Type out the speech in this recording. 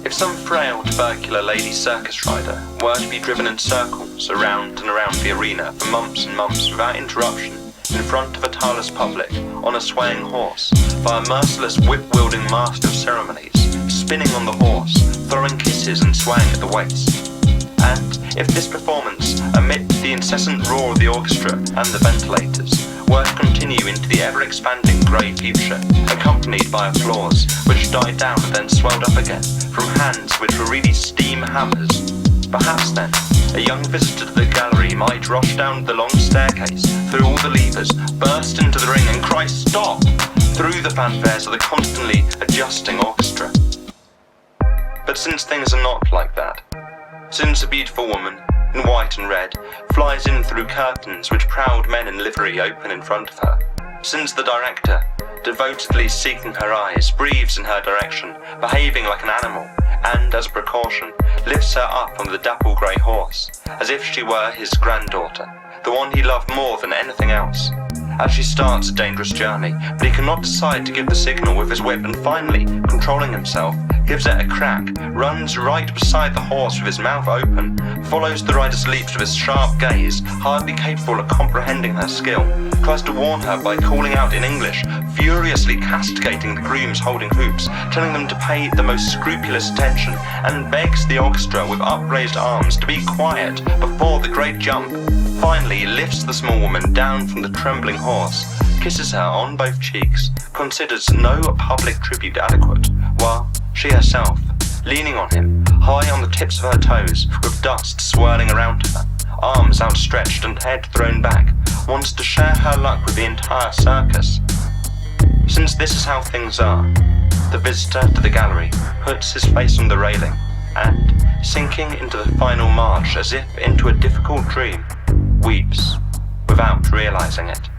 If some frail, tubercular lady circus rider were to be driven in circles around and around the arena for months and months without interruption, in front of a tireless public, on a swaying horse, by a merciless whip-wielding master of ceremonies, spinning on the horse, throwing kisses and swaying at the waist. And if this performance, amid the incessant roar of the orchestra and the ventilators, were to continue into the ever-expanding grey future, accompanied by applause, which died down and then swelled up again, from hands which were really steam hammers, perhaps then, a young visitor to the gallery might rush down the long staircase, through all the levers, burst into the ring and cry "Stop!" through the fanfares of the constantly adjusting orchestra. But since things are not like that, since a beautiful woman, in white and red, flies in through curtains which proud men in livery open in front of her, since the director, devotedly seeking her eyes, breathes in her direction, behaving like an animal, and, as a precaution, lifts her up on the dapple grey horse, as if she were his granddaughter, the one he loved more than anything else. As she starts a dangerous journey, but he cannot decide to give the signal with his whip, and finally, controlling himself, gives it a crack, runs right beside the horse with his mouth open, follows the rider's leaps with his sharp gaze, hardly capable of comprehending her skill, tries to warn her by calling out in English, furiously castigating the grooms holding hoops, telling them to pay the most scrupulous attention, and begs the orchestra with upraised arms to be quiet before the great jump. Finally, lifts the small woman down from the trembling horse, kisses her on both cheeks, considers no public tribute adequate, while she herself, leaning on him, high on the tips of her toes, with dust swirling around her, arms outstretched and head thrown back, wants to share her luck with the entire circus. Since this is how things are, the visitor to the gallery puts his face on the railing, and, sinking into the final march as if into a difficult dream, weeps without realizing it.